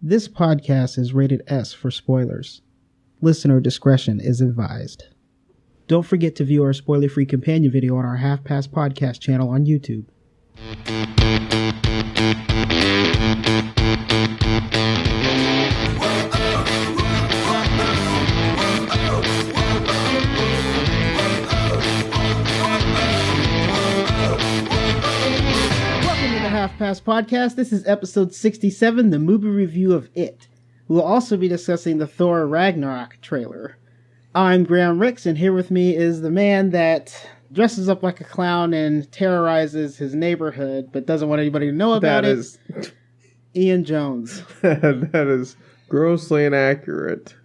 This podcast is rated S for spoilers. Listener discretion is advised. Don't forget to view our spoiler-free companion video on our Half Past Podcast channel on YouTube. Half Past Podcast. This is episode 67, the movie review of It. We'll also be discussing the Thor Ragnarok trailer. I'm Graham Ricks, and here with me is the man that dresses up like a clown and terrorizes his neighborhood, but doesn't want anybody to know about it. Ian Jones. That is grossly inaccurate.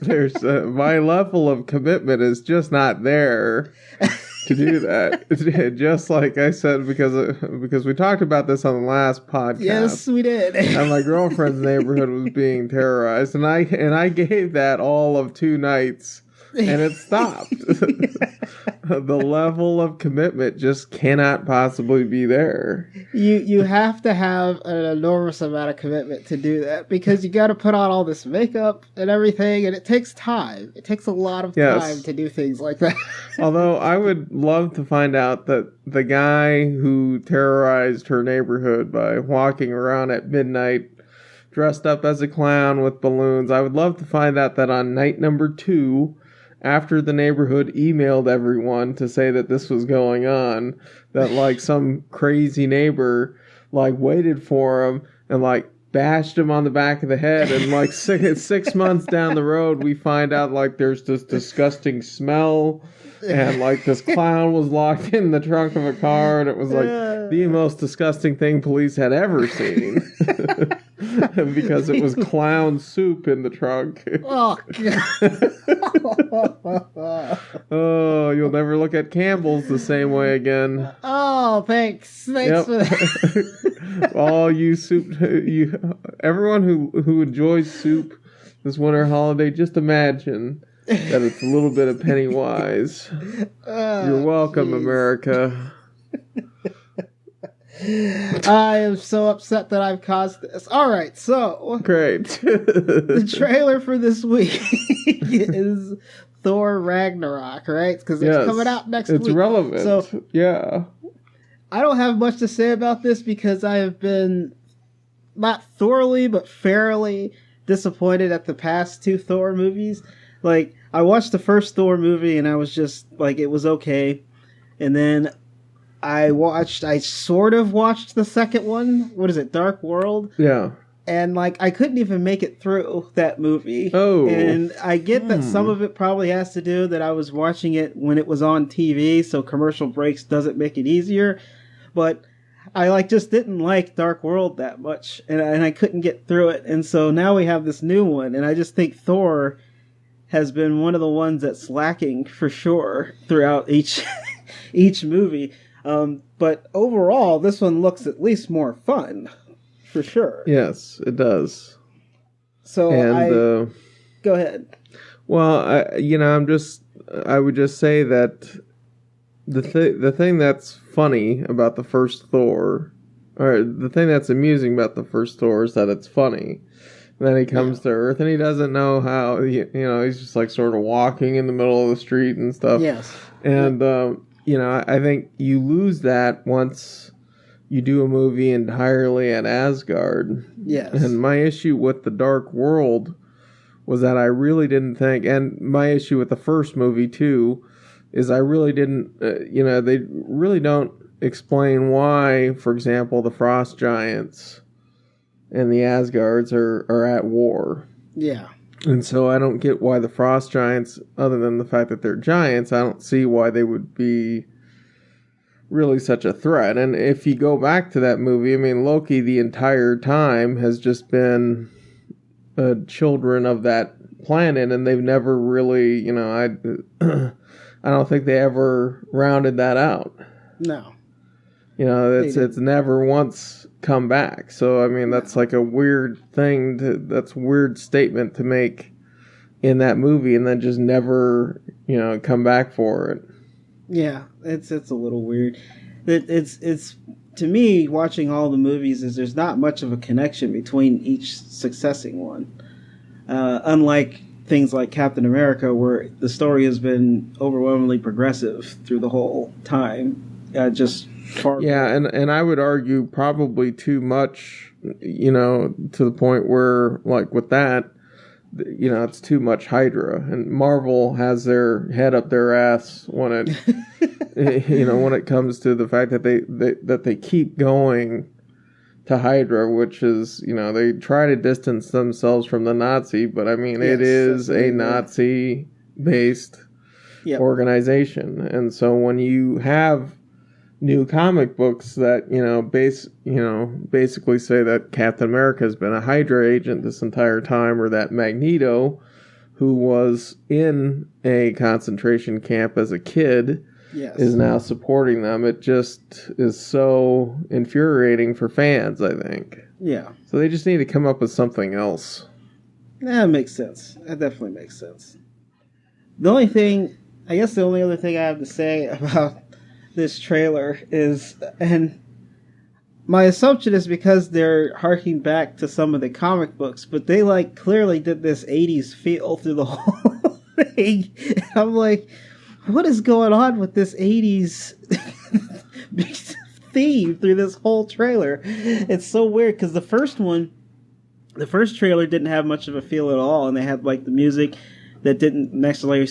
There's my level of commitment is just not there to do that. Just like I said, because we talked about this on the last podcast. Yes, we did. And my girlfriend's neighborhood was being terrorized, and I gave that all of 2 nights, and it stopped. The level of commitment just cannot possibly be there. You have to have an enormous amount of commitment to do that, because you got to put on all this makeup and everything, and it takes time. It takes a lot of time to do things like that. Although I would love to find out that the guy who terrorized her neighborhood by walking around at midnight dressed up as a clown with balloons, I would love to find out that on night number 2, after the neighborhood emailed everyone to say that this was going on, that like some crazy neighbor like waited for him and like bashed him on the back of the head, and like 6 months down the road we find out like there's this disgusting smell, and like this clown was locked in the trunk of a car, and it was like the most disgusting thing police had ever seen. Because it was clown soup in the trunk. Oh, Oh, you'll never look at Campbell's the same way again. Oh, thanks for that. All you soup, everyone who enjoys soup this winter holiday, just imagine that it's a little bit of Pennywise. You're welcome, America. I am so upset that I've caused this. Alright, so... Great. The trailer for this week is Thor Ragnarok, right? Because it's coming out next week. It's relevant. So, yeah. I don't have much to say about this because I have been not thoroughly, but fairly disappointed at the past 2 Thor movies. Like, I watched the first Thor movie and I was just, like, it was okay. And then I sort of watched the second one. What is it, Dark World? Yeah. And, like, I couldn't even make it through that movie. Oh. And I get that some of it probably has to do that I was watching it when it was on TV, so commercial breaks doesn't make it easier. But I, like, just didn't like Dark World that much, and I couldn't get through it. And so now we have this new one, and I just think Thor has been one of the ones that's lacking for sure throughout each movie. But overall, this one looks at least more fun, for sure. Yes, it does. So go ahead. Well, I would just say that the thing that's funny about the first Thor, or the thing that's amusing about the first Thor, is that it's funny. And then he comes to Earth, and he doesn't know how, he's just like sort of walking in the middle of the street and stuff. Yes. And, I think you lose that once you do a movie entirely at Asgard. Yes. And my issue with The Dark World was that I really didn't think, and my issue with the first movie too, is I really didn't, they really don't explain why, for example, the Frost Giants and the Asgards are at war. Yeah. And so I don't get why the Frost Giants, other than the fact that they're giants, I don't see why they would be really such a threat. And if you go back to that movie, I mean, Loki the entire time has just been children of that planet, and they've never really, I don't think they ever rounded that out. No. It's never once come back. So, I mean, that's like a weird that's a weird statement to make in that movie and then just never, come back for it. Yeah, it's a little weird. It's to me, watching all the movies is there's not much of a connection between each succeeding one. Unlike things like Captain America, where the story has been overwhelmingly progressive through the whole time. Just far. Yeah, and I would argue probably too much, to the point where, like with that, it's too much Hydra, and Marvel has their head up their ass when it, when it comes to the fact that they keep going to Hydra, which is, they try to distance themselves from the Nazi, but I mean, it is a Nazi-based organization, and so when you have new comic books that basically say that Captain America has been a Hydra agent this entire time, or that Magneto, who was in a concentration camp as a kid, is now supporting them. It just is so infuriating for fans, I think. Yeah. So they just need to come up with something else. That makes sense. That definitely makes sense. The only other thing I have to say about this trailer is, and my assumption is because they're harking back to some of the comic books, but they clearly did this 80s feel through the whole thing. I'm like, what is going on with this 80s theme through this whole trailer? It's so weird because the first trailer didn't have much of a feel at all, and they had the music that didn't necessarily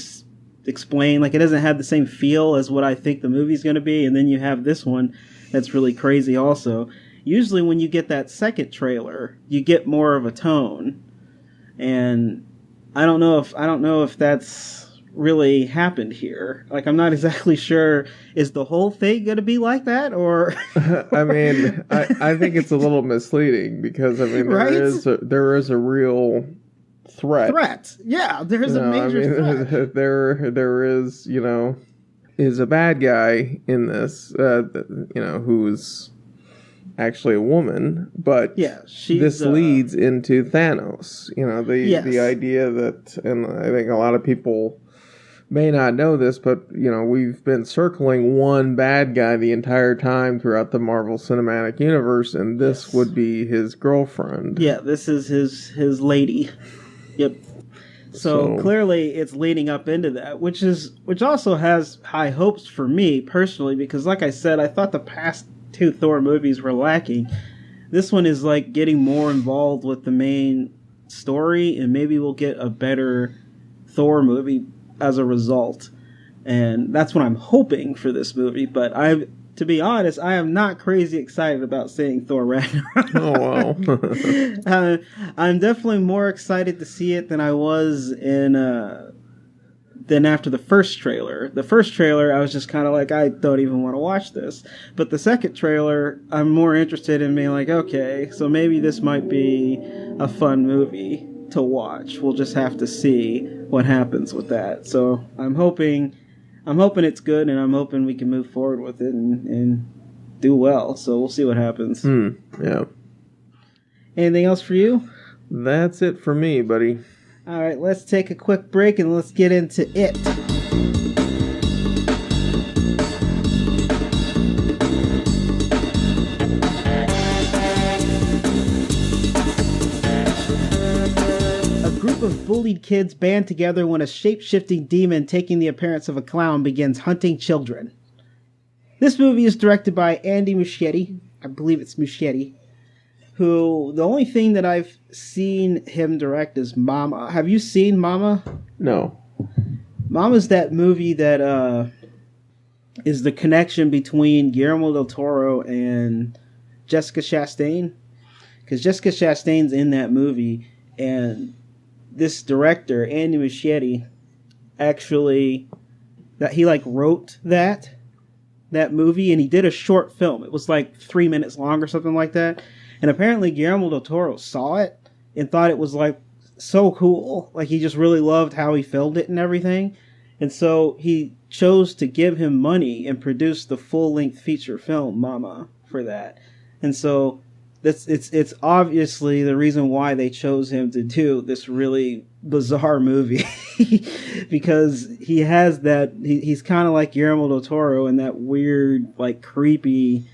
explain, it doesn't have the same feel as what I think the movie's going to be, and then you have this one that's really crazy also. Usually when you get that second trailer, you get more of a tone, and I don't know if that's really happened here. I'm not exactly sure, is the whole thing going to be like that, or I mean, I think it's a little misleading, because I mean, there is a real threat. Yeah, there's a major threat. There is a bad guy in this, who's actually a woman, but this leads into Thanos. The idea that, and I think a lot of people may not know this, but we've been circling one bad guy the entire time throughout the Marvel Cinematic Universe, and this would be his girlfriend. Yeah, this is his lady. Yep. So clearly it's leading up into that, which also has high hopes for me personally, because like I said, I thought the past two Thor movies were lacking. This one is getting more involved with the main story, and maybe we'll get a better Thor movie as a result. And that's what I'm hoping for this movie, but to be honest, I am not crazy excited about seeing Thor Ragnarok. Oh, wow. I'm definitely more excited to see it than I was than after the first trailer. The first trailer, I was just kind of I don't even want to watch this. But the second trailer, I'm more interested in being okay, so maybe this might be a fun movie to watch. We'll just have to see what happens with that. So I'm hoping it's good, and I'm hoping we can move forward with it and do well. So we'll see what happens. Yeah. Anything else for you? That's it for me, buddy. All right, let's take a quick break and let's get into it. Of bullied kids band together when a shape-shifting demon taking the appearance of a clown begins hunting children. This movie is directed by Andy Muschietti. I believe it's Muschietti. Who, the only thing that I've seen him direct is Mama. Have you seen Mama? No. Mama's that movie that is the connection between Guillermo del Toro and Jessica Chastain. Because Jessica Chastain's in that movie, and this director, Andy Muschietti, actually, that he wrote that movie, and he did a short film. It was 3 minutes long or something like that. And apparently Guillermo del Toro saw it and thought it was so cool. He just really loved how he filmed it and everything. And so he chose to give him money and produce the full-length feature film, Mama, for that. And so it's obviously the reason why they chose him to do this really bizarre movie. Because he has that, he's kind of like Guillermo del Toro in that weird, creepy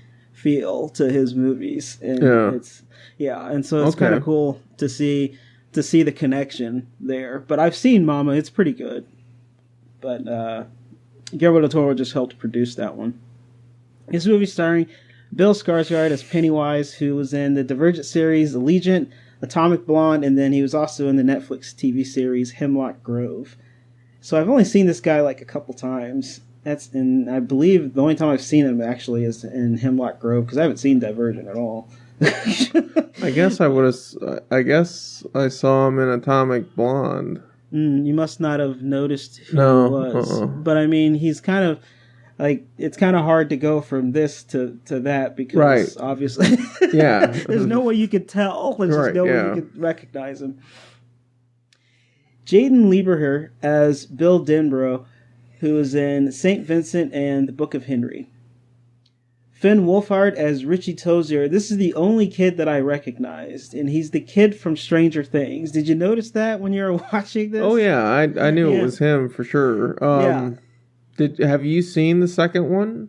feel to his movies, and and so it's kind of cool to see the connection there. But I've seen Mama; it's pretty good. But Guillermo del Toro just helped produce that one. This movie starring Bill Skarsgård as Pennywise, who was in the Divergent series Allegiant, Atomic Blonde, and then he was also in the Netflix TV series Hemlock Grove. So I've only seen this guy like a couple times. And I believe the only time I've seen him actually is in Hemlock Grove, because I haven't seen Divergent at all. I guess I saw him in Atomic Blonde. You must not have noticed who he was. But I mean, he's kind of like, it's kind of hard to go from this to that, because obviously there's no way you could tell. There's just no way you could recognize him. Jaden Lieberher as Bill Denbrough, who is in St. Vincent and the Book of Henry. Finn Wolfhard as Richie Tozier. This is the only kid that I recognized, and he's the kid from Stranger Things. Did you notice that when you were watching this? Oh yeah, I knew it was him for sure. Have you seen the second one?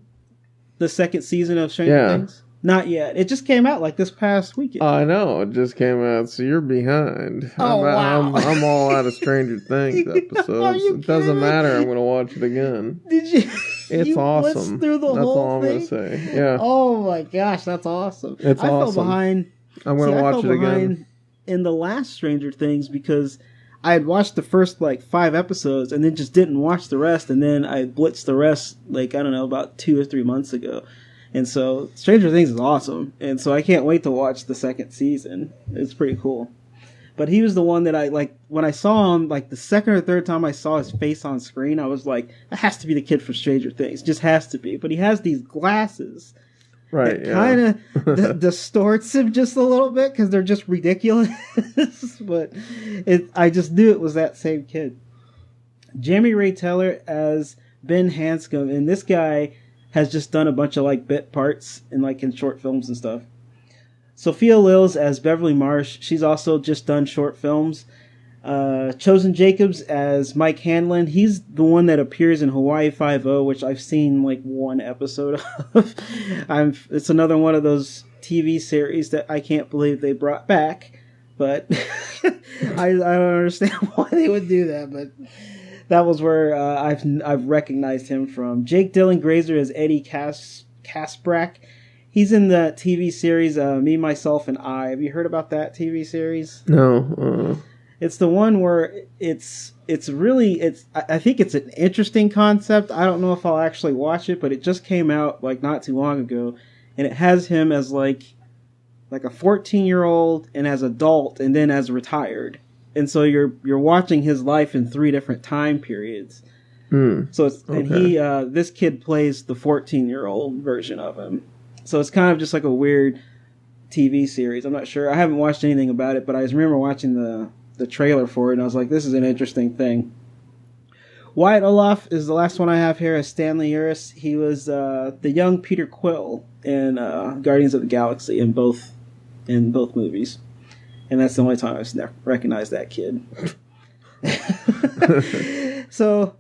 The second season of Stranger Things? Not yet. It just came out like this past weekend. I know, it just came out, so you're behind. Wow. I'm all out of Stranger Things episodes. It doesn't matter, I'm going to watch it again. Did you? It's awesome. Through the that's whole all I'm going to say. Yeah. Oh my gosh, that's awesome. It's awesome. I fell behind. I'm going to watch it again. In the last Stranger Things, because I had watched the first like 5 episodes and then just didn't watch the rest, and then I blitzed the rest like, I don't know, about 2 or 3 months ago. And so Stranger Things is awesome, and so I can't wait to watch the second season. It's pretty cool. But he was the one that I, like, when I saw him, like, the second or third time I saw his face on screen, I was like, that has to be the kid from Stranger Things. Just has to be. But he has these glasses. Right, that kind of distorts him just a little bit, because they're just ridiculous. But I just knew it was that same kid. Jamie Ray Taylor as Ben Hanscom, and this guy has just done a bunch of like bit parts in short films and stuff. Sophia Lills as Beverly Marsh. She's also just done short films. Chosen Jacobs as Mike Hanlon. He's the one that appears in Hawaii Five-0, which I've seen like 1 episode of. It's another one of those TV series that I can't believe they brought back, but I don't understand why they would do that, but that was where I've recognized him from. Jake Dylan Grazer as Eddie Kasprak. He's in the TV series Me, Myself, and I. Have you heard about that TV series? No. It's the one where I think it's an interesting concept. I don't know if I'll actually watch it, but it just came out like not too long ago, and it has him as like a 14-year-old and as adult and then as retired. And so you're watching his life in 3 different time periods. So it's, and this kid plays the 14-year-old version of him. So it's kind of just like a weird TV series. I'm not sure. I haven't watched anything about it, but I just remember watching the trailer for it, and I was like, this is an interesting thing. Wyatt Olaf is the last one I have here as Stanley Uris. He was the young Peter Quill in Guardians of the Galaxy in both movies. And that's the only time I've recognized that kid. So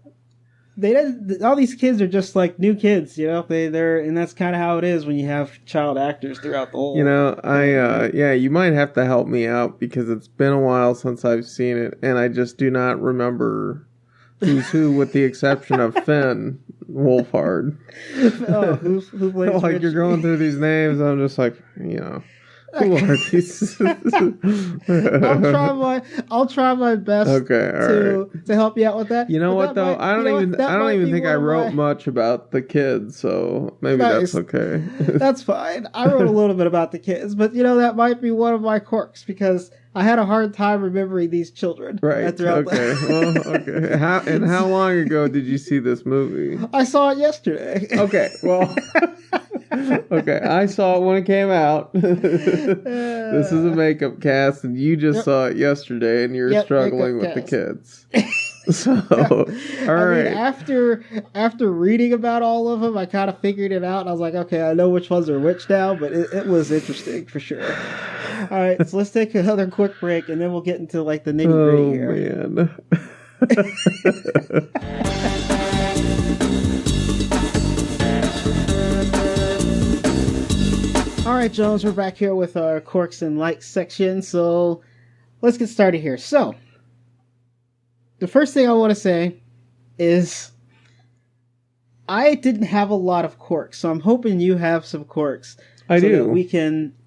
all these kids are just like new kids, you know. They're and that's kind of how it is when you have child actors throughout the whole. You know, you might have to help me out, because it's been a while since I've seen it, and I just do not remember who's who, with the exception of Finn Wolfhard. Oh, who plays? Like, you're going through these names, I'm just like, you know. Who are these? I'll try my best to help you out with that. You know what though? I don't even think I wrote much about the kids, so maybe that's okay. That's fine. I wrote a little bit about the kids, but you know, that might be one of my quirks, because I had a hard time remembering these children. Right. Okay. Well, okay. How long ago did you see this movie? I saw it yesterday. Okay. Well. Okay, I saw it when it came out. This is a makeup cast, and you just saw it yesterday, and you're struggling with the kids. So, all right. After reading about all of them, I kind of figured it out. And I was like, okay, I know which ones are which now, but it was interesting for sure. All right, so let's take another quick break, and then we'll get into like the nitty gritty here. Oh man. right, Jones, we're back here with our quirks and likes section, so let's get started here. So, the first thing I want to say is I didn't have a lot of quirks, so I'm hoping you have some quirks. I do.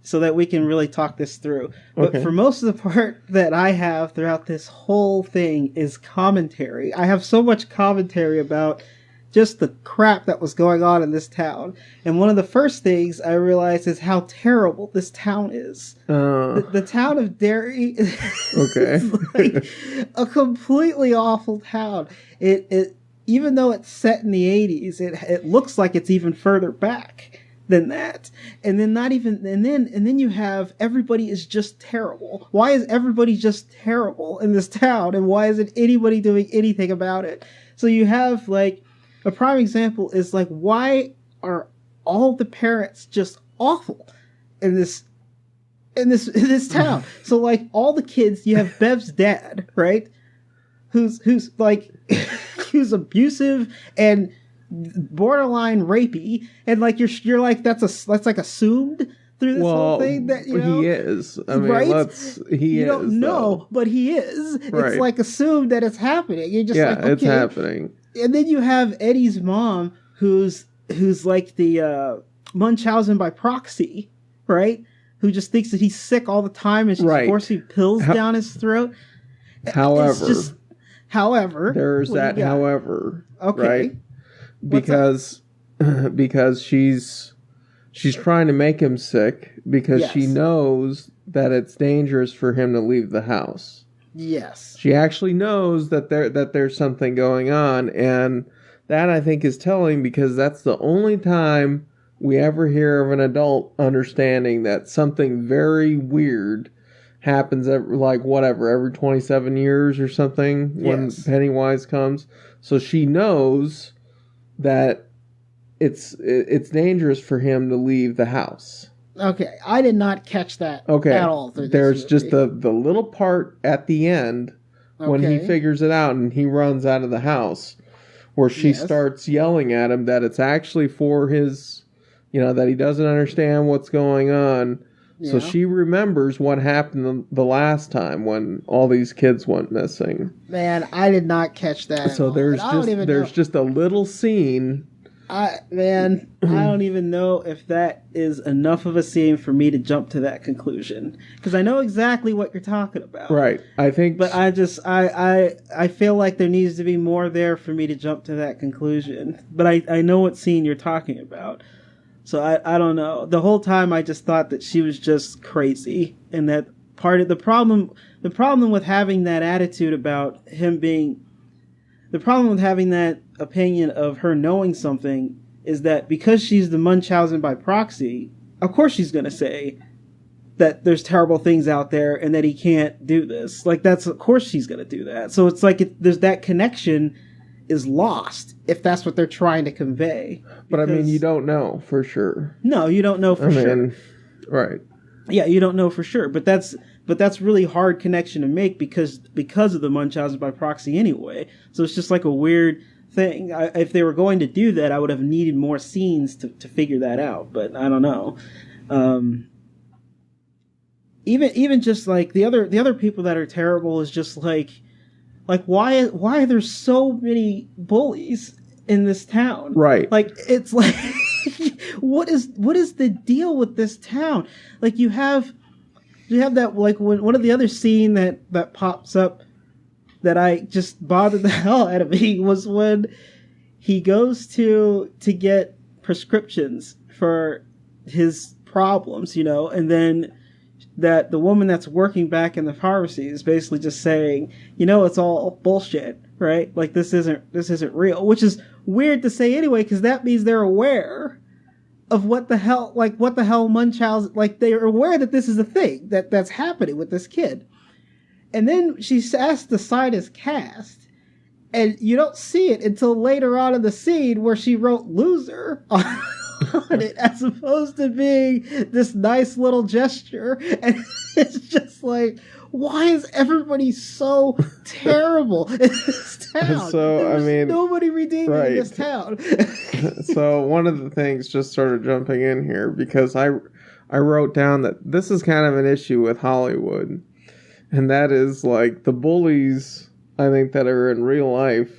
So that we can really talk this through. But Okay. for most of the part that I have throughout this whole thing is commentary. I have so much commentary about just the crap that was going on in this town. And one of the first things I realized is how terrible this town is. The town of Derry is like a completely awful town. It even though it's set in the 80s, it looks like it's even further back than that. And then you have everybody is just terrible. Why is everybody just terrible in this town? And why isn't anybody doing anything about it? So you have like a prime example is like, why are all the parents just awful in this town? So like all the kids, you have Bev's dad, right? Who's like who's abusive and borderline rapey, and like you're like that's like assumed through this whole thing that he is. I mean, right? You don't know, though. but he is. Right. It's like assumed that it's happening. You're just like, okay. It's happening. And then you have Eddie's mom, who's like the Munchausen by proxy, right? Who just thinks that he's sick all the time and she's forcing pills down his throat. However, there's that. However, okay, right? Because she's trying to make him sick because she knows that it's dangerous for him to leave the house. Yes. She actually knows that there's something going on, and that I think is telling because that's the only time we ever hear of an adult understanding that something very weird happens every 27 years or something when Pennywise comes. So she knows that it's dangerous for him to leave the house. Okay, I did not catch that at all. There's just the little part at the end when he figures it out and he runs out of the house where she starts yelling at him that it's actually for his, that he doesn't understand what's going on. Yeah. So she remembers what happened the last time when all these kids went missing. Man, I did not catch that. So there's just a little scene. I don't even know if that is enough of a scene for me to jump to that conclusion, because I know exactly what you're talking about. Right. I think, but I feel like there needs to be more there for me to jump to that conclusion. But I know what scene you're talking about. So I don't know. The whole time I just thought that she was just crazy, and that part of the problem with having that attitude about him being, the problem with having that opinion of her knowing something is that because she's the Munchausen by proxy, of course she's going to say that there's terrible things out there and that he can't do this. Like of course she's going to do that. So it's like there's that connection is lost if that's what they're trying to convey. But I mean, you don't know for sure. No, you don't know for sure. Right. Yeah, you don't know for sure. But that's really hard connection to make because of the Munchausen by proxy anyway. So it's just like a weird thing. If they were going to do that, I would have needed more scenes to figure that out. But I don't know. Even just like the other people that are terrible is just like why are there so many bullies in this town? Right. Like it's like what is the deal with this town? Like you have that, like when one of the other scene that pops up that I just bothered the hell out of me was when he goes to get prescriptions for his problems, and then that the woman that's working back in the pharmacy is basically just saying, it's all bullshit, right? Like this isn't real, which is weird to say anyway, because that means they're aware of what the hell Munchausen, like they're aware that this is a thing that's happening with this kid. And then she's asked to sign his cast, and you don't see it until later on in the scene where she wrote loser on it, as opposed to being this nice little gesture. And it's just like, why is everybody so terrible in this town? So, There's nobody redeeming in this town. So one of the things, just sort of jumping in here, because I I wrote down that this is kind of an issue with Hollywood. And that is, like, the bullies, I think, that are in real life,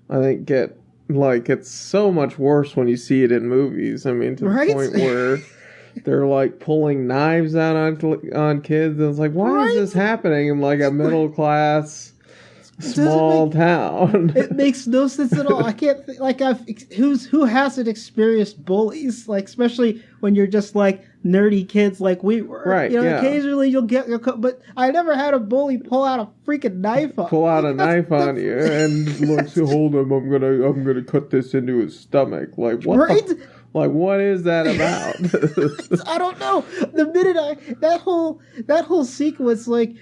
I think get, like, it's so much worse when you see it in movies. I mean, to the point where they're, like, pulling knives out on kids. And it's like, why is this happening in, like, a middle-class small town? It makes no sense at all. I can't like who hasn't experienced bullies, like, especially when you're just like nerdy kids like we were, right? You know, occasionally you'll but I never had a bully pull out a freaking knife on you and like, hold him, I'm gonna cut this into his stomach. Like, what? Right? Like, what is that about? I don't know. The minute that whole sequence, like,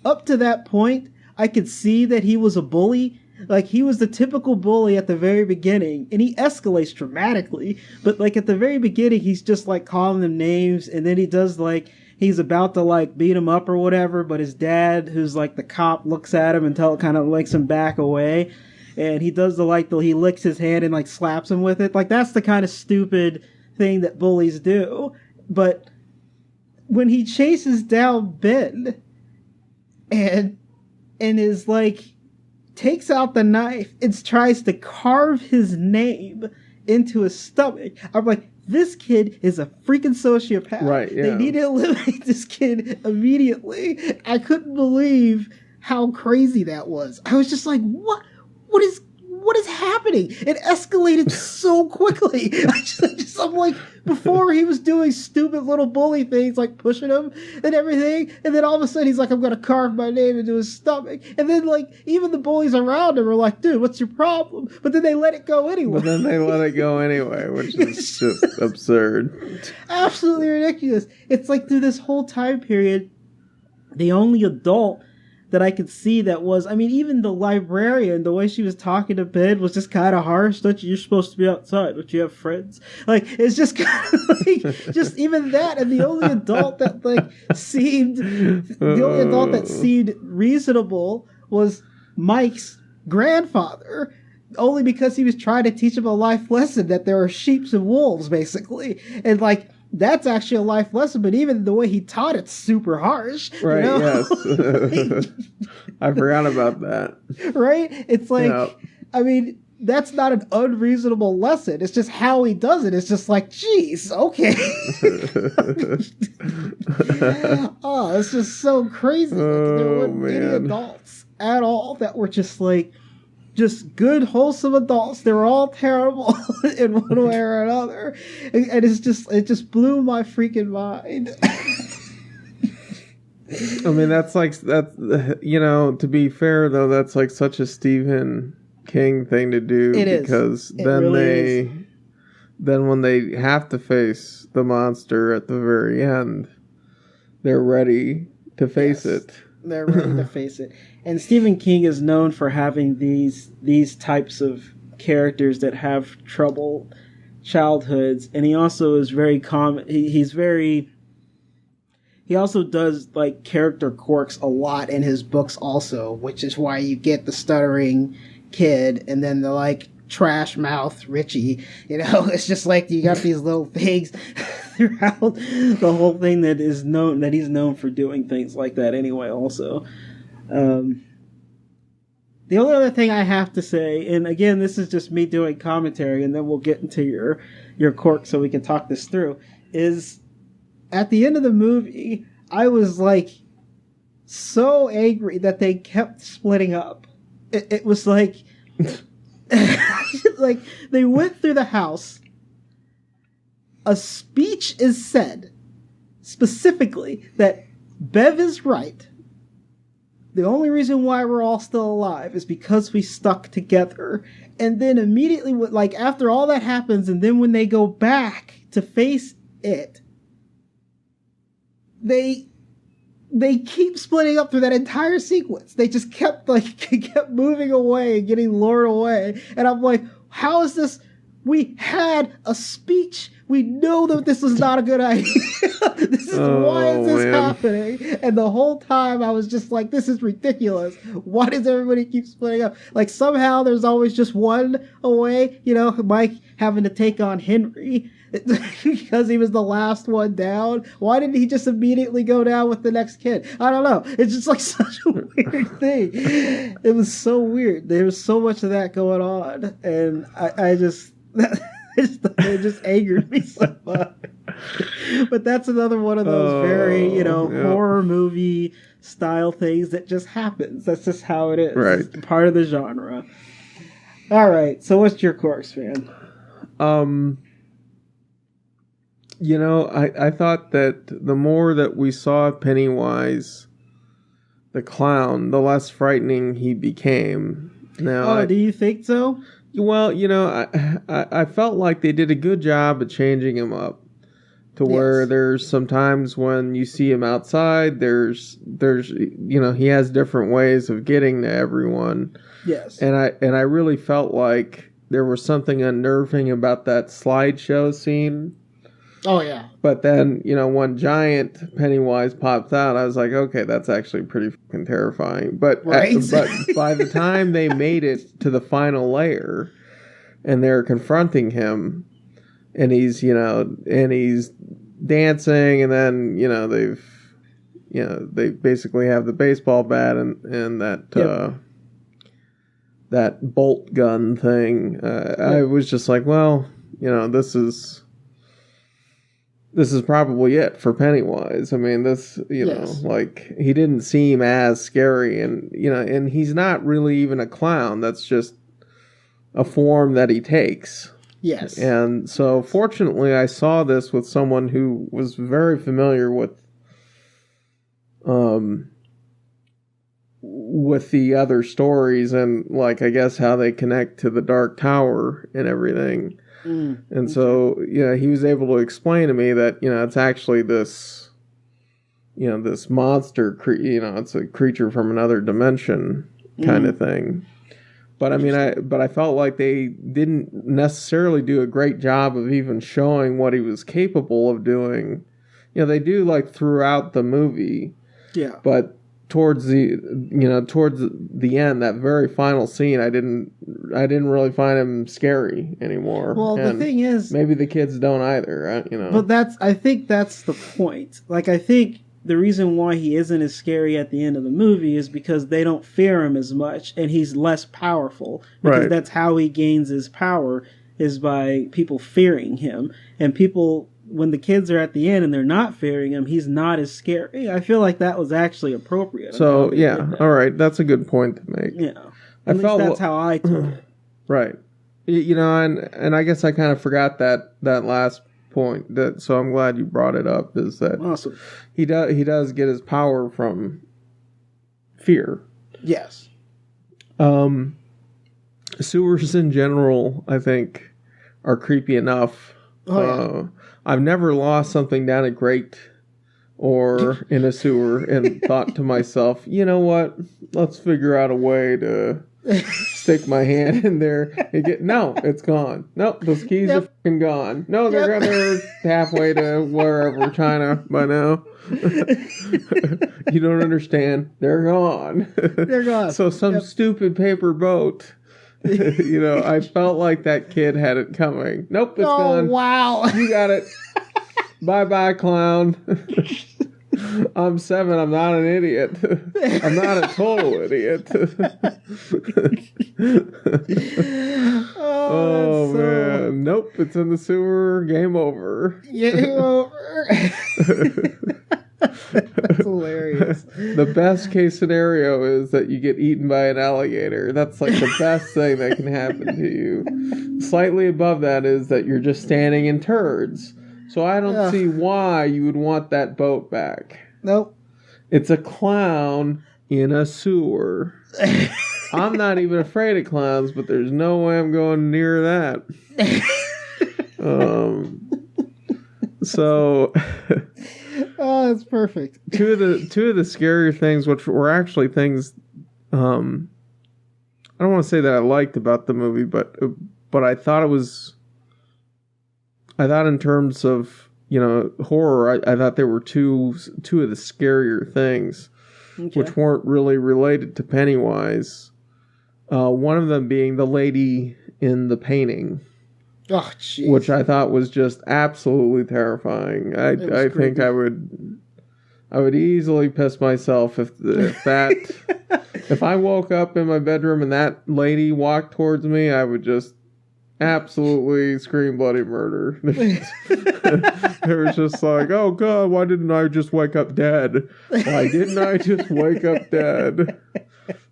up to that point, I could see that he was a bully. Like, he was the typical bully at the very beginning, and he escalates dramatically. But, like, at the very beginning, he's just, like, calling them names, and then he does, like, he's about to, like, beat him up or whatever, but his dad, who's, like, the cop, looks at him and kind of makes him back away. And he does he licks his hand and, like, slaps him with it. Like, that's the kind of stupid thing that bullies do. But when he chases down Ben and is like, takes out the knife and tries to carve his name into his stomach, I'm like, this kid is a freaking sociopath. Right, yeah. They need to eliminate this kid immediately. I couldn't believe how crazy that was. I was just like, what is happening? It escalated so quickly. I'm like, before he was doing stupid little bully things like pushing him and everything, and then all of a sudden he's like, I'm gonna carve my name into his stomach. And then, like, even the bullies around him are like, dude, what's your problem? But then they let it go anyway. Which is just absurd. Absolutely ridiculous. It's like, through this whole time period, the only adult that I could see that was, I mean, even the librarian, the way she was talking to Ben was just kind of harsh. You're supposed to be outside, don't you have friends? Like, it's just kind of like, just even that, and the only adult that, like, seemed reasonable was Mike's grandfather, only because he was trying to teach him a life lesson that there are sheep and wolves, basically. And, like, that's actually a life lesson, but even the way he taught it's super harsh. Right, you know? Yes. I forgot about that. Right? It's like, I mean, that's not an unreasonable lesson. It's just how he does it. It's just like, geez, okay. Oh, it's just so crazy. Like, there weren't any adults at all that were just like, just good, wholesome adults. They were all terrible in one way or another. And it just blew my freaking mind. I mean, to be fair, though, that's like such a Stephen King thing to do. Because then when they have to face the monster at the very end, they're ready to face it. They're ready to face it. And Stephen King is known for having these types of characters that have troubled childhoods, and he also is very common. He also does, like, character quirks a lot in his books also, which is why you get the stuttering kid and then the, like, trash mouth Richie. You know, it's just like you got these little things throughout the whole thing that he's known for doing things like that anyway also. The only other thing I have to say, and again, this is just me doing commentary, and then we'll get into your quirk so we can talk this through, is at the end of the movie, I was like so angry that they kept splitting up. It was like, like they went through the house. A speech is said specifically that Bev is right. The only reason why we're all still alive is because we stuck together. And then immediately, like, after all that happens, and then when they go back to face it, they keep splitting up through that entire sequence. They just kept moving away and getting lured away. And I'm like, how is this? We had a speech. We know that this is not a good idea. Why is this happening? And the whole time I was just like, this is ridiculous. Why does everybody keep splitting up? Like, somehow there's always just one away, you know, Mike having to take on Henry. because he was the last one down. Why didn't he just immediately go down with the next kid? I don't know. It's just like such a weird thing. It was so weird. There was so much of that going on, and I just it just angered me so much. But that's another one of those very horror movie style things that just happens. That's just how it is. Right. It's part of the genre. All right. So what's your quirks, man? I thought that the more that we saw Pennywise, the clown, the less frightening he became. Now, do you think so? Well, I felt like they did a good job of changing him up to where there's some times when you see him outside, there's he has different ways of getting to everyone. Yes. And I really felt like there was something unnerving about that slideshow scene. Oh, yeah. But then, when giant Pennywise pops out, I was like, okay, that's actually pretty fucking terrifying. But, right? But by the time they made it to the final layer and they're confronting him and he's dancing and then, they basically have the baseball bat and that, that bolt gun thing. I was just like, well, this is probably it for Pennywise. I mean, like, he didn't seem as scary and he's not really even a clown. That's just a form that he takes. Yes. And so fortunately I saw this with someone who was very familiar with the other stories and, like, I guess how they connect to the Dark Tower and everything. And so, he was able to explain to me that, it's actually this, this monster, it's a creature from another dimension kind of thing. But I mean, I felt like they didn't necessarily do a great job of even showing what he was capable of doing. They do, like, throughout the movie. Yeah. But towards the end, that very final scene, I didn't really find him scary anymore. Well, and the thing is, maybe the kids don't either. But I think that's the point. Like, I think the reason why he isn't as scary at the end of the movie is because they don't fear him as much, and he's less powerful. Because that's how he gains his power, is by people fearing him, and people. When the kids are at the end and they're not fearing him, he's not as scary. I feel like that was actually appropriate. So, yeah, all right. That's a good point to make. Yeah. At least that's how I took it. Right. And I guess I kind of forgot that last point. So I'm glad you brought it up, is that awesome. He does get his power from fear. Yes. Sewers in general, I think, are creepy enough. Oh, yeah. I've never lost something down a grate or in a sewer and thought to myself, you know what? Let's figure out a way to stick my hand in there and no, it's gone. Nope, those keys are fucking gone. No, they're halfway to wherever, China by now. You don't understand. They're gone. They're gone. So some stupid paper boat. I felt like that kid had it coming. Nope, it's gone. Oh, wow. You got it. Bye-bye, clown. I'm 7. I'm not an idiot. I'm not a total idiot. Oh man. Nope, it's in the sewer. Game over. Game over. That's hilarious. The best case scenario is that you get eaten by an alligator. That's like the best thing that can happen to you. Slightly above that is that you're just standing in turds. So I don't see why you would want that boat back. Nope. It's a clown in a sewer. I'm not even afraid of clowns, but there's no way I'm going near that. So oh, that's perfect. Two of the scarier things, which were actually things I don't want to say that I liked about the movie, but I thought in terms of horror, I thought there were two of the scarier things, which weren't really related to Pennywise. One of them being the lady in the painting. Oh, jeez. Which I thought was just absolutely terrifying. I think I would easily piss myself if if I woke up in my bedroom and that lady walked towards me, I would just absolutely scream bloody murder. It was just like, oh God, why didn't I just wake up dead? Why didn't I just wake up dead?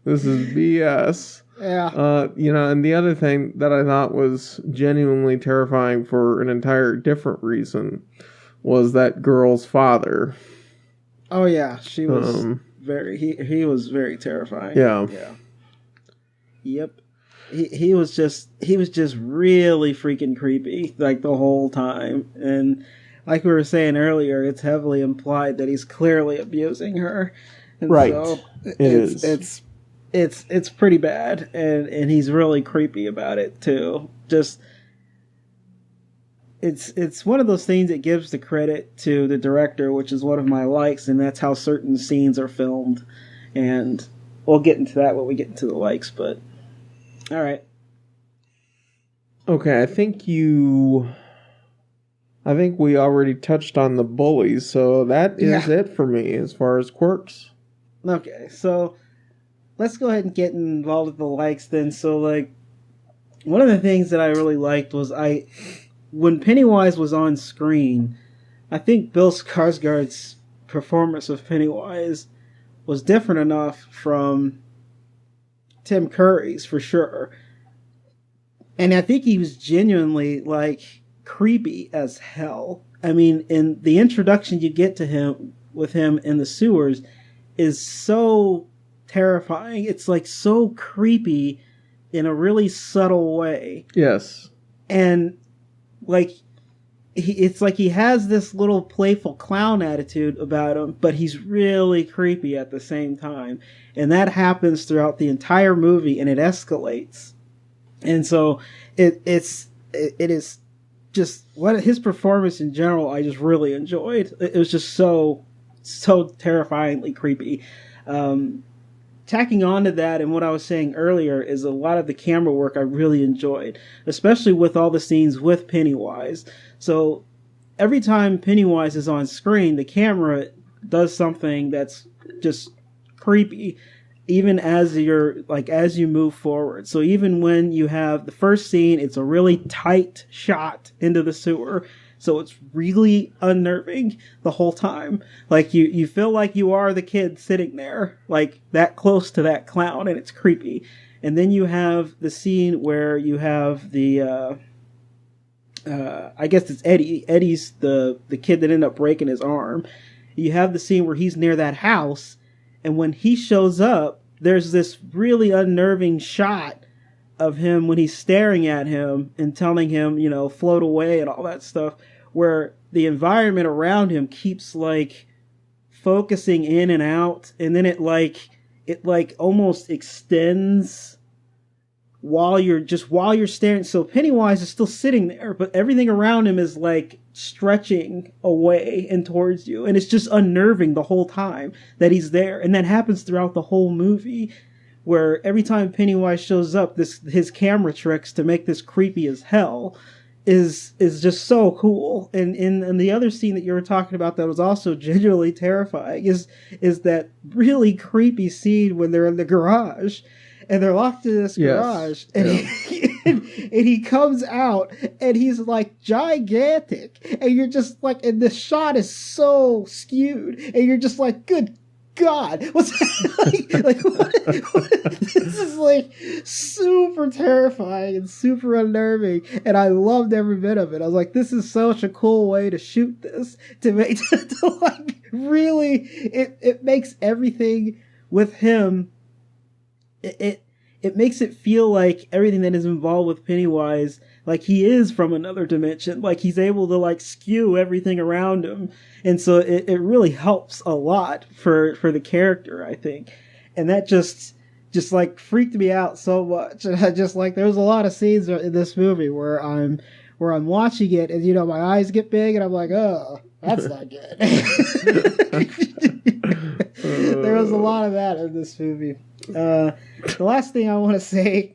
This is BS. Yeah. And the other thing that I thought was genuinely terrifying for an entire different reason was that girl's father. Oh yeah, she was he was very terrifying. Yeah. Yeah. Yep. He was just really freaking creepy like the whole time, and like we were saying earlier, it's heavily implied that he's clearly abusing her. And right. So it's pretty bad, and he's really creepy about it too. Just it's one of those things that gives the credit to the director, which is one of my likes, and that's how certain scenes are filmed. And we'll get into that when we get into the likes, but all right. Okay, I think we already touched on the bullies, so that is it for me as far as quirks. Okay, so let's go ahead and get involved with the likes then. So, like, one of the things that I really liked was when Pennywise was on screen, I think Bill Skarsgård's performance of Pennywise was different enough from Tim Curry's, for sure. And I think he was genuinely, like, creepy as hell. I mean, in the introduction you get to him, with him in the sewers, is so terrifying. It's, like, so creepy in a really subtle way. Yes. And, like, it's like he has this little playful clown attitude about him, but he's really creepy at the same time. And that happens throughout the entire movie, and it escalates. And so it is just what his performance in general I just really enjoyed. It was just so terrifyingly creepy. Tacking on to that, and what I was saying earlier, is a lot of the camera work I really enjoyed, especially with all the scenes with Pennywise. So every time Pennywise is on screen, the camera does something that's just creepy, even as you move forward. So even when you have the first scene, it's a really tight shot into the sewer. So it's really unnerving the whole time. Like, you feel like you are the kid sitting there, like, that close to that clown, and it's creepy. And then you have the scene where you have the, I guess it's Eddie. Eddie's the kid that ended up breaking his arm. You have the scene where he's near that house, and when he shows up, there's this really unnerving shot of him when he's staring at him and telling him, float away and all that stuff, where the environment around him keeps, like, focusing in and out, and then it almost extends while you're staring. So Pennywise is still sitting there, but everything around him is, like, stretching away and towards you, and it's just unnerving the whole time that he's there. And that happens throughout the whole movie, where every time Pennywise shows up, his camera tricks to make this creepy as hell is just so cool. And the other scene that you were talking about that was also genuinely terrifying is that really creepy scene when they're in the garage and they're locked in this garage, and he comes out and he's, like, gigantic, and you're just like, and the shot is so skewed, and you're just like, good God, what's that? like what? This is, like, super terrifying and super unnerving, and I loved every bit of it. I was like, this is such a cool way to shoot this, to make to like, really, it makes everything with him, it makes it feel like everything that is involved with Pennywise, like, he is from another dimension. Like, he's able to, like, skew everything around him. And so it really helps a lot for the character, I think. And that just like freaked me out so much. And I just, like, there's a lot of scenes in this movie where I'm watching it and, my eyes get big and I'm like, oh, that's not good. There was a lot of that in this movie. The last thing I want to say,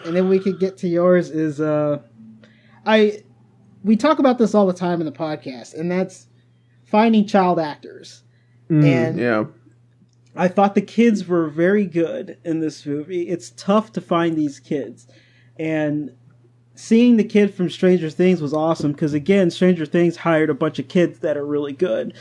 and then we can get to yours, is we talk about this all the time in the podcast, and that's finding child actors. And yeah. I thought the kids were very good in this movie. It's tough to find these kids. And seeing the kid from Stranger Things was awesome because, again, Stranger Things hired a bunch of kids that are really good.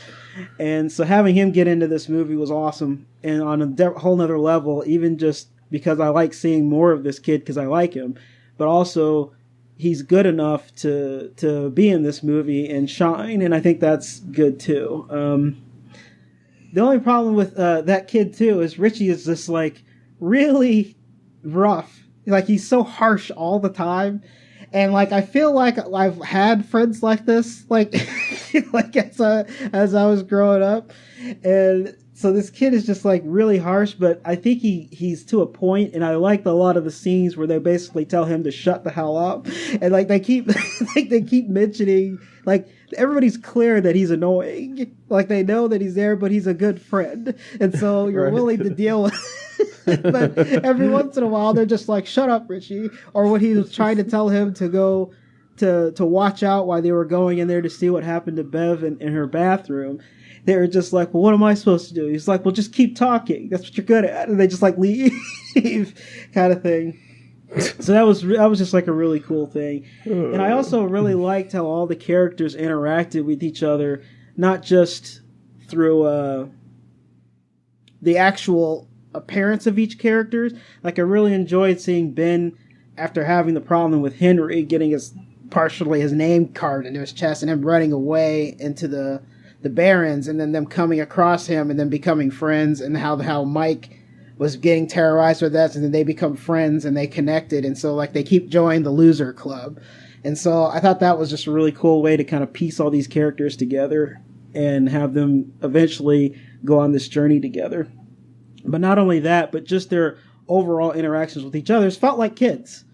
And so having him get into this movie was awesome. And on a whole nother level, even just because I like seeing more of this kid because I like him, but also he's good enough to be in this movie and shine, and I think that's good too. The only problem with that kid too is Richie is just like really rough. Like he's so harsh all the time. And like I feel like I've had friends like this, like like as I was growing up, and so this kid is just like really harsh. But I think he's to a point, and I liked a lot of the scenes where they basically tell him to shut the hell up, and like they keep like they keep mentioning like everybody's clear that he's annoying, like they know that he's there, but he's a good friend, and so you're willing to deal with. But every once in a while, they're just like, "Shut up, Richie," or when he was trying to tell him to go to watch out while they were going in there to see what happened to Bev in her bathroom. They were just like, "Well, what am I supposed to do?" He's like, "Well, just keep talking. That's what you're good at." And they just like leave, kind of thing. So that was just like a really cool thing. And I also really liked how all the characters interacted with each other, not just through the actual appearance of each character. Like I really enjoyed seeing Ben, after having the problem with Henry, getting partially his name carved into his chest and him running away into the Barrens, and then them coming across him and then becoming friends, and how Mike was getting terrorized with that, and then they become friends and they connected, and so like they keep joining the loser club. And so I thought that was just a really cool way to kind of piece all these characters together and have them eventually go on this journey together. But not only that, but just their overall interactions with each other felt like kids.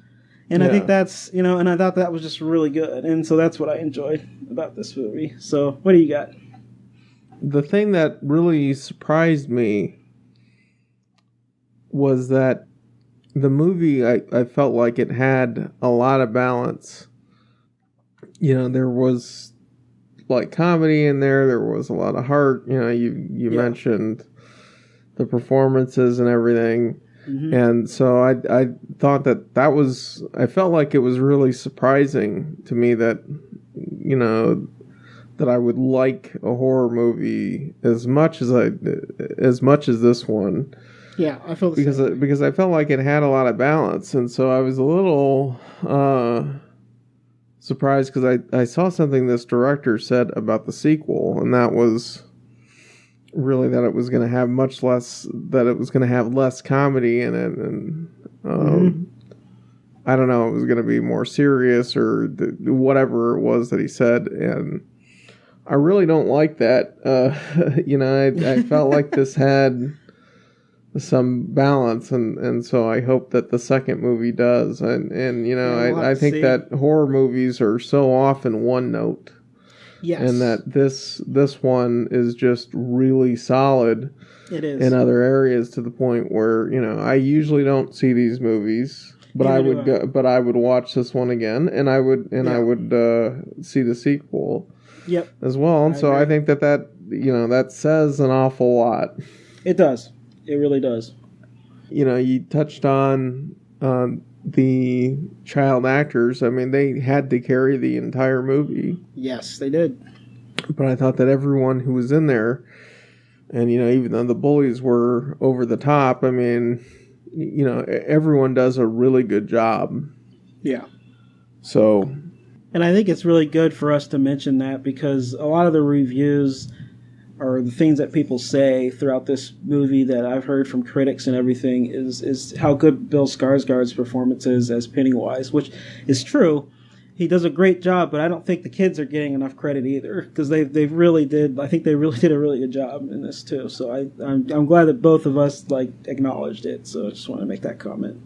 And I think that's, and I thought that was just really good. And so that's what I enjoyed about this movie. So what do you got? The thing that really surprised me was that the movie, I felt like it had a lot of balance. There was like comedy in there. There was a lot of heart. You mentioned the performances and everything. Mm-hmm. And so I thought that was, I felt like it was really surprising to me that, that I would like a horror movie as much as this one. Yeah, I feel because I felt like it had a lot of balance, and so I was a little surprised because I saw something this director said about the sequel, and that was really that it was going to have less comedy in it, and I don't know, it was going to be more serious or whatever it was that he said, and I really don't like that. I felt like this had some balance, and so I hope that the second movie does, and I think that horror movies are so often one note. Yes. And that this one is just really solid. It is. In other areas, to the point where, I usually don't see these movies, but I would watch this one again, and I would see the sequel. Yep. As well. And so I think that says an awful lot. It does. It really does. You touched on the child actors. I mean, they had to carry the entire movie. Yes, they did. But I thought that everyone who was in there, and even though the bullies were over the top, I mean, everyone does a really good job. Yeah. So. And I think it's really good for us to mention that, because a lot of the reviews or the things that people say throughout this movie that I've heard from critics and everything is how good Bill Skarsgård's performance is as Pennywise, which is true. He does a great job, but I don't think the kids are getting enough credit either, because they really did. I think they really did a really good job in this too. So I'm glad that both of us acknowledged it. So I just want to make that comment.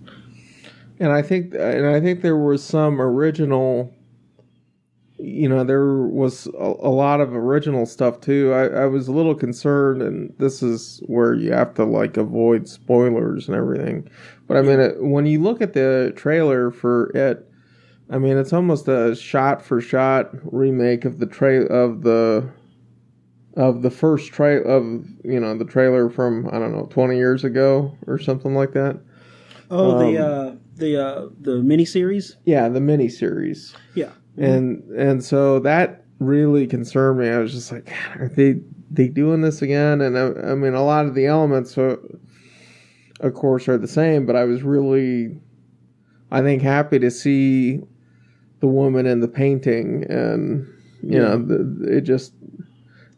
And I think there was some original. There was a lot of original stuff too. I was a little concerned, and this is where you have to avoid spoilers and everything. But I mean, when you look at the trailer for it, I mean, it's almost a shot-for-shot remake of the first the trailer from, I don't know, 20 years ago or something like that. Oh, the miniseries? Yeah, the miniseries. Yeah. And so that really concerned me. I was just like, are they doing this again? And I mean, a lot of the elements, of course, are the same, but I was really, I think, happy to see the woman in the painting, and it just,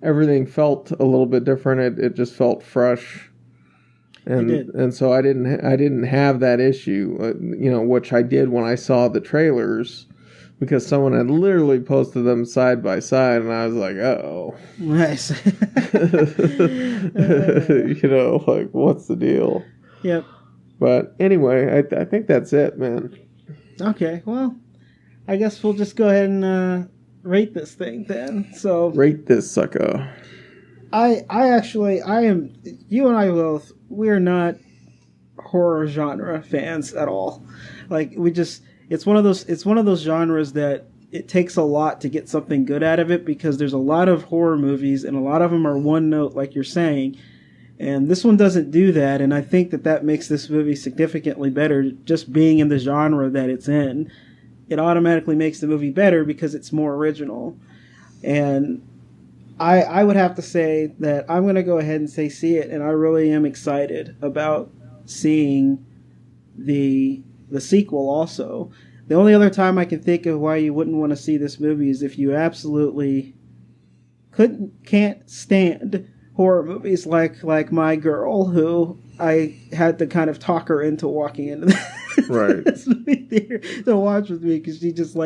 everything felt a little bit different. It just felt fresh, and so I didn't have that issue, which I did when I saw the trailers, because someone had literally posted them side by side, and I was like, oh, nice. Like, what's the deal? Yep. But anyway, I think that's it, man. Okay, well, I guess we'll just go ahead and rate this thing then. So rate this sucker. I am. You and I both. We're not horror genre fans at all. Like, it's one of those genres that it takes a lot to get something good out of it, because there's a lot of horror movies and a lot of them are one note, like you're saying. And this one doesn't do that, and I think that makes this movie significantly better. Just being in the genre that it's in, it automatically makes the movie better because it's more original. And I would have to say that I'm going to go ahead and say see it, and I really am excited about seeing the sequel also. The only other time I can think of why you wouldn't want to see this movie is if you absolutely can't stand horror movies, like my girl, who I had to kind of talk her into walking into this movie theater to watch with me, because she just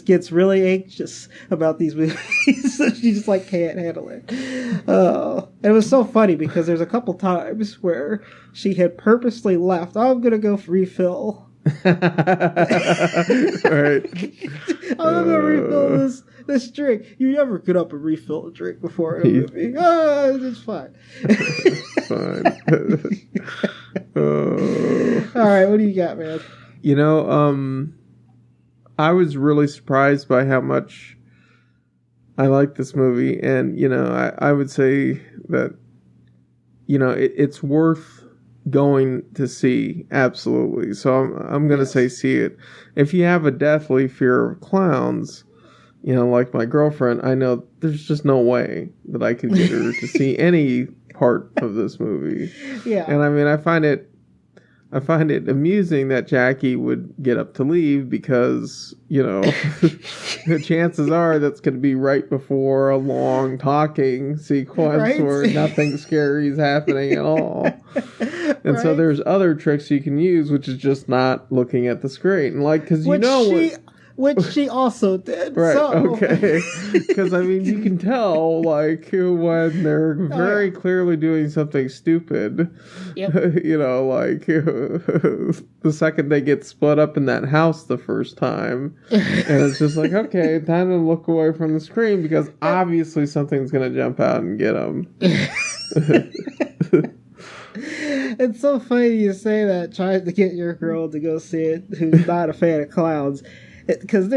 gets really anxious about these movies. So she just can't handle it. And it was so funny because there's a couple times where she had purposely left. Oh, I'm gonna go refill. Right. I'm gonna refill this drink. You never get up and refill a drink before a movie. Oh, it's fine. Fine. All right, what do you got, man? I was really surprised by how much I like this movie, and I would say that it's worth going to see, absolutely. So I'm going to say see it. If you have a deathly fear of clowns, like my girlfriend, I know there's just no way that I could get her to see any part of this movie. Yeah. And I mean, I find it amusing that Jackie would get up to leave, because, the chances are that's going to be right before a long talking sequence where nothing scary is happening at all. And so there's other tricks you can use, which is just not looking at the screen. Because which she also did. Right, so. Okay. Because, I mean, you can tell, when they're very clearly doing something stupid. Yep. The second they get split up in that house the first time. And it's just okay, time to look away from the screen, because obviously something's going to jump out and get them. It's so funny you say that, trying to get your girl to go see it who's not a fan of clowns. Because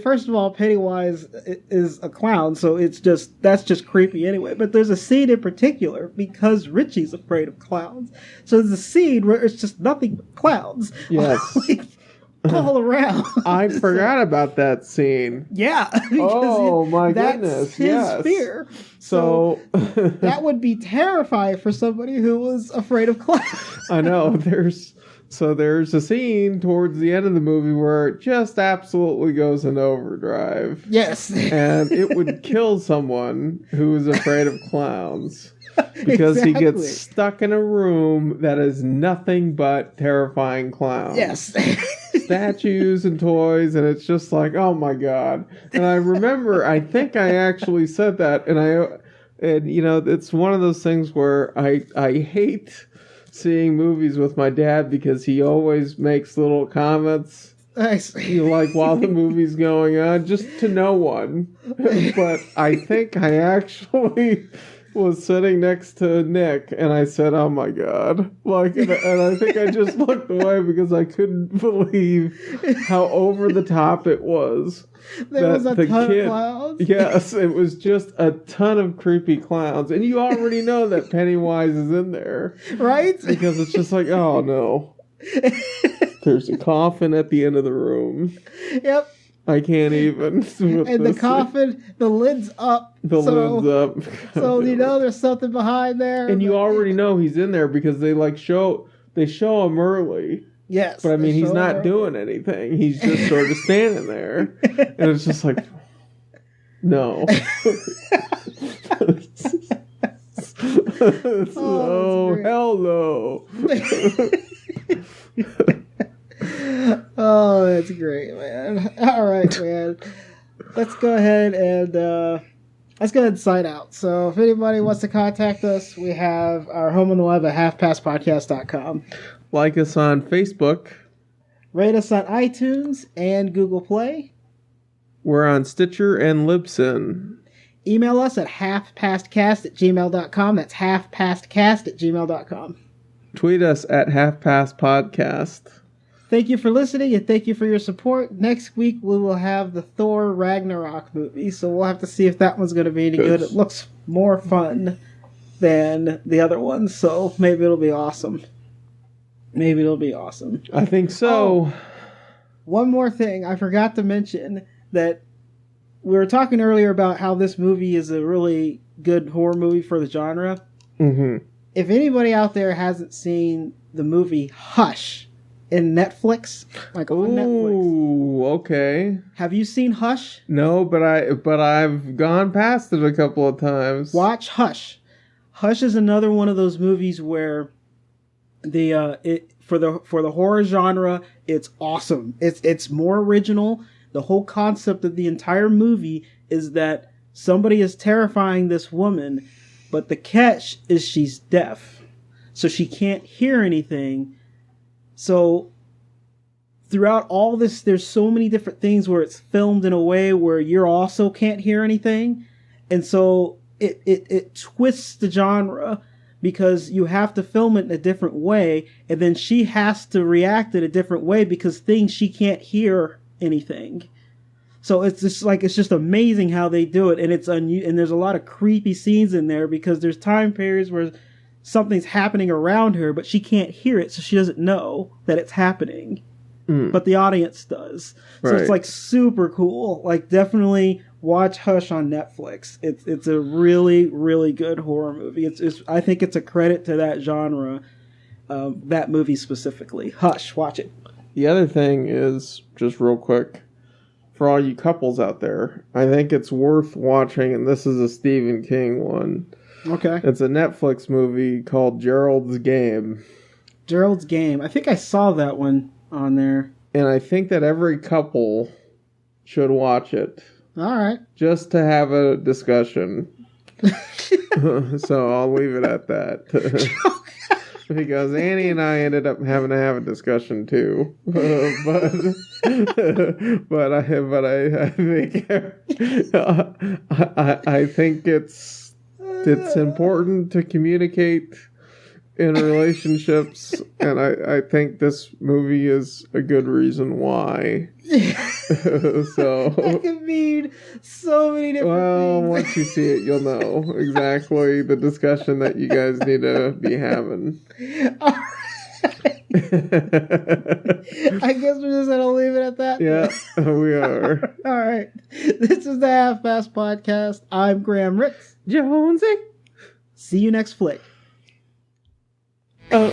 first of all, Pennywise is a clown, so that's just creepy anyway. But there's a scene in particular, because Richie's afraid of clowns. So there's a scene where it's just nothing but clowns. Yes. All around. I forgot about that scene. Yeah. Oh my goodness. That's his fear. So that would be terrifying for somebody who was afraid of clowns. I know. There's a scene towards the end of the movie where it just absolutely goes into overdrive. Yes. And it would kill someone who is afraid of clowns. Because he gets stuck in a room that is nothing but terrifying clowns. Yes. Statues and toys, and it's just oh my God. And I remember, I think I actually said that, and it's one of those things where I hate seeing movies with my dad, because he always makes little comments. Nice. While the movie's going on, just to no one. But I think I actually was sitting next to Nick, and I said, "Oh my god!" Like, and I think I just looked away because I couldn't believe how over the top it was. There was a ton of clowns. Yes, it was just a ton of creepy clowns, and you already know that Pennywise is in there, right? Because it's just like, oh no, there's a coffin at the end of the room. Yep. I can't even. And the coffin, the lid's up. Lid's up. So you know there's something behind there. And you already know he's in there because they show him early. Yes. But I mean, he's not doing anything. He's just sort of standing there. And it's just like, no. Oh, hell no. Oh, that's great, man. All right, man. Let's go ahead and sign out. So if anybody wants to contact us, we have our home on the web at halfpastpodcast.com. Like us on Facebook. Rate us on iTunes and Google Play. We're on Stitcher and Libsyn. Email us at halfpastcast@gmail.com. That's halfpastcast@gmail.com. Tweet us at halfpastpodcast. Thank you for listening, and thank you for your support. Next week, we will have the Thor Ragnarok movie, so we'll have to see if that one's going to be any good. It looks more fun than the other one, so maybe it'll be awesome. I think so. Oh, one more thing. I forgot to mention that we were talking earlier about how this movie is a really good horror movie for the genre. Mm-hmm. If anybody out there hasn't seen the movie Hush in Netflix, on Netflix. Ooh, okay. Have you seen Hush? No, but I've gone past it a couple of times. Watch Hush. Hush is another one of those movies where for the horror genre, it's awesome. It's more original. The whole concept of the entire movie is that somebody is terrifying this woman, but the catch is she's deaf. So she can't hear anything. So throughout all this, there's so many different things where it's filmed in a way where you also can't hear anything. And so it twists the genre because you have to film it in a different way. And then she has to react in a different way because she can't hear anything. So it's just amazing how they do it. And and there's a lot of creepy scenes in there because there's time periods where something's happening around her, but she can't hear it, so she doesn't know that it's happening. But the audience does. So it's super cool. Definitely watch Hush on Netflix. It's a really, really good horror movie. I think it's a credit to that genre, that movie specifically. Hush, watch it. The other thing is, just real quick, for all you couples out there, I think it's worth watching, and this is a Stephen King one. Okay. It's a Netflix movie called Gerald's Game. Gerald's Game. I think I saw that one on there. And I think that every couple should watch it. All right. Just to have a discussion. So I'll leave it at that. Because Annie and I ended up having to have a discussion too. I think it's important to communicate in relationships, and I think this movie is a good reason why. So that could mean so many different things. Once you see it, you'll know exactly the discussion that you guys need to be having. I guess we're just gonna leave it at that. Yeah, we are. All right. This is the Half Past Podcast. I'm Graham Ricks. Jonesy. See you next flick. Oh.